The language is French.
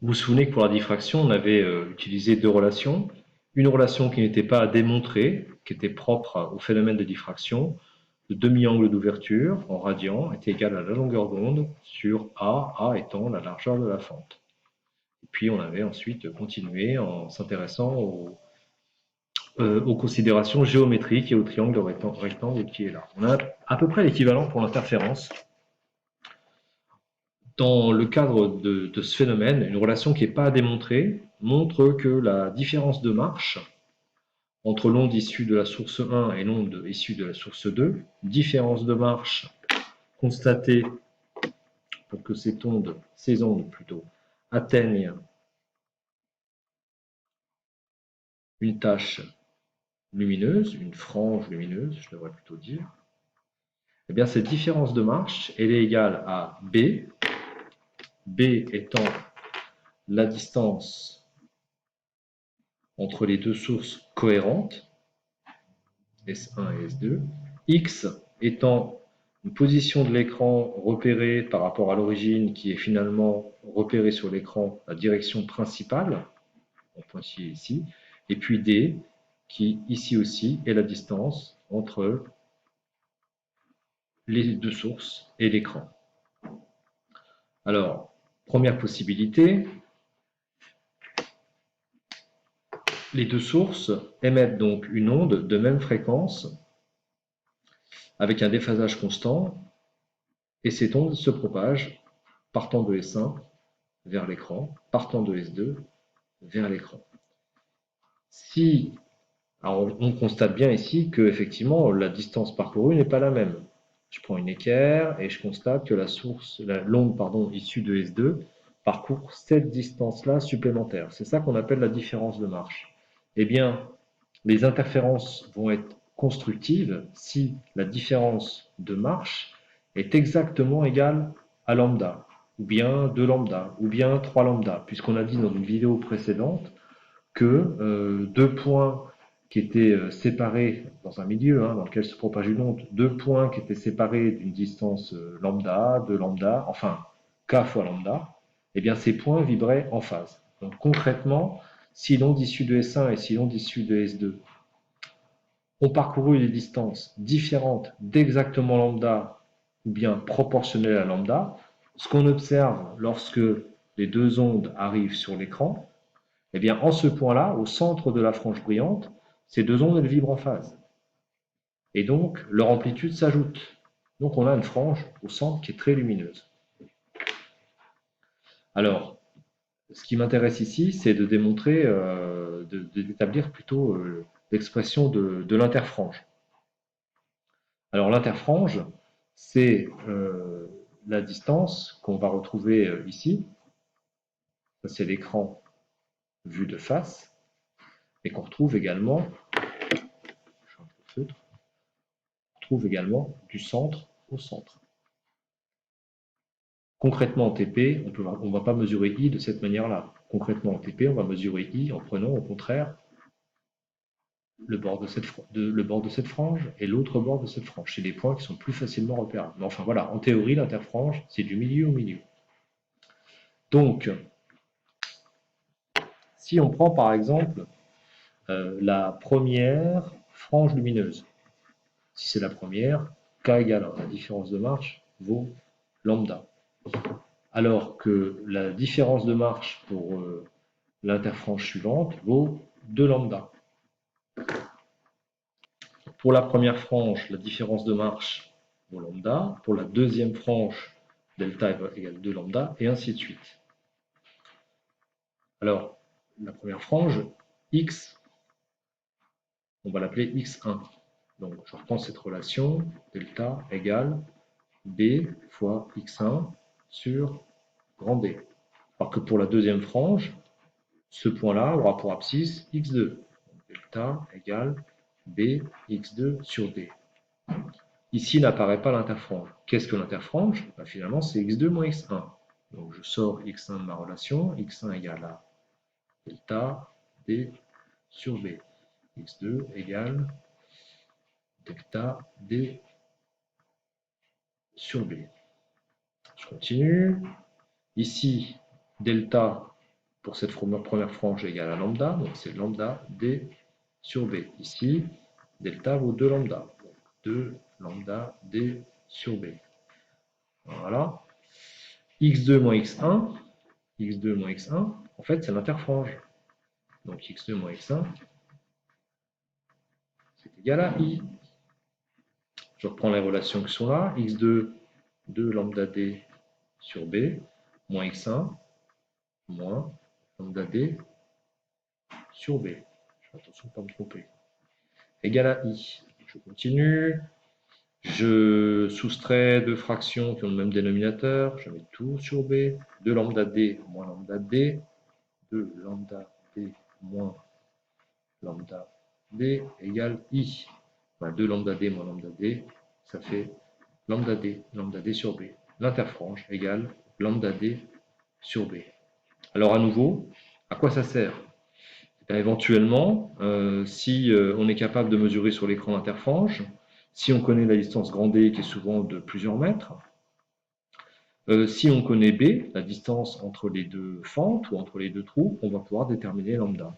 Vous vous souvenez que pour la diffraction, on avait utilisé deux relations. Une relation qui n'était pas à démontrer, qui était propre au phénomène de diffraction. Le demi-angle d'ouverture en radian est égal à la longueur d'onde sur A étant la largeur de la fente. Et puis on avait ensuite continué en s'intéressant aux considérations géométriques et au triangle rectangle qui est là. On a à peu près l'équivalent pour l'interférence. Dans le cadre de ce phénomène, une relation qui n'est pas à démontrer montre que la différence de marche entre l'onde issue de la source 1 et l'onde issue de la source 2, différence de marche constatée pour que ces ondes plutôt, atteignent une tache lumineuse, une frange lumineuse, je devrais plutôt dire, eh bien cette différence de marche, elle est égale à B étant la distance entre les deux sources cohérentes, S1 et S2, X étant une position de l'écran repérée par rapport à l'origine qui est finalement repérée sur l'écran, la direction principale, en pointillé ici, et puis D qui ici aussi est la distance entre les deux sources et l'écran. Alors, première possibilité, les deux sources émettent donc une onde de même fréquence avec un déphasage constant et cette onde se propage partant de S1 vers l'écran, partant de S2 vers l'écran. Si, alors on constate bien ici que effectivement la distance parcourue n'est pas la même. Je prends une équerre et je constate que l'onde issue de S2 parcourt cette distance-là supplémentaire. C'est ça qu'on appelle la différence de marche. Eh bien, les interférences vont être constructives si la différence de marche est exactement égale à lambda, ou bien 2 lambda, ou bien 3 lambda, puisqu'on a dit dans une vidéo précédente que deux points qui étaient séparés dans un milieu dans lequel se propage une onde, deux points qui étaient séparés d'une distance lambda, de lambda, enfin k fois lambda, eh bien ces points vibraient en phase. Donc concrètement, si l'onde issue de S1 et si l'onde issue de S2 ont parcouru des distances différentes d'exactement lambda ou bien proportionnelles à lambda, ce qu'on observe lorsque les deux ondes arrivent sur l'écran, eh bien, en ce point-là, au centre de la frange brillante, ces deux ondes elles vibrent en phase. Et donc, leur amplitude s'ajoute. Donc, on a une frange au centre qui est très lumineuse. Alors, ce qui m'intéresse ici, c'est de démontrer, d'établir plutôt l'expression de l'interfrange. Alors, l'interfrange, c'est la distance qu'on va retrouver ici. Ça, c'est l'écran vu de face. Et qu'on retrouve également, du centre au centre. Concrètement en TP, on ne va pas mesurer I de cette manière-là. Concrètement en TP, on va mesurer I en prenant au contraire le bord de cette frange et l'autre bord de cette frange. C'est des points qui sont plus facilement repérables. Mais enfin voilà, en théorie, l'interfrange, c'est du milieu au milieu. Donc, si on prend par exemple la première frange lumineuse, si c'est la première, K égale la différence de marche vaut lambda. Alors que la différence de marche pour l'interfrange suivante vaut 2 lambda. Pour la première frange, la différence de marche vaut lambda. Pour la deuxième frange, delta égale 2 lambda, et ainsi de suite. Alors, la première frange, x, on va l'appeler x1. Donc, je reprends cette relation, delta égale b fois x1 sur grand D. Alors que pour la deuxième frange, ce point-là aura pour abscisse x2. Donc, delta égale b x2 sur d. Ici n'apparaît pas l'interfrange. Qu'est-ce que l'interfrange? Finalement, c'est x2 moins x1. Donc je sors x1 de ma relation, x1 égale à delta d sur b. x2 égale delta d sur b. Je continue. Ici, delta pour cette première frange égale à lambda, donc c'est lambda d sur b. Ici, delta vaut 2 lambda. Donc 2 lambda d sur b. Voilà. x2 moins x1, x2 moins x1, en fait, c'est l'interfrange. Donc x2 moins x1, c'est égal à i. Je reprends les relations qui sont là. x2, 2 lambda d sur b, moins x1, moins lambda d sur b. Je fais attention de ne pas me tromper. Égal à i. Je continue. Je soustrais deux fractions qui ont le même dénominateur. Je mets tout sur b. 2 lambda d moins lambda d. 2 lambda d moins lambda d égale i. 2 lambda d moins lambda d, ça fait lambda d sur b. L'interfrange égale lambda d sur b. Alors à nouveau, à quoi ça sert? Éventuellement, si on est capable de mesurer sur l'écran l'interfrange, si on connaît la distance grand D qui est souvent de plusieurs mètres, si on connaît B, la distance entre les deux fentes ou entre les deux trous, on va pouvoir déterminer lambda.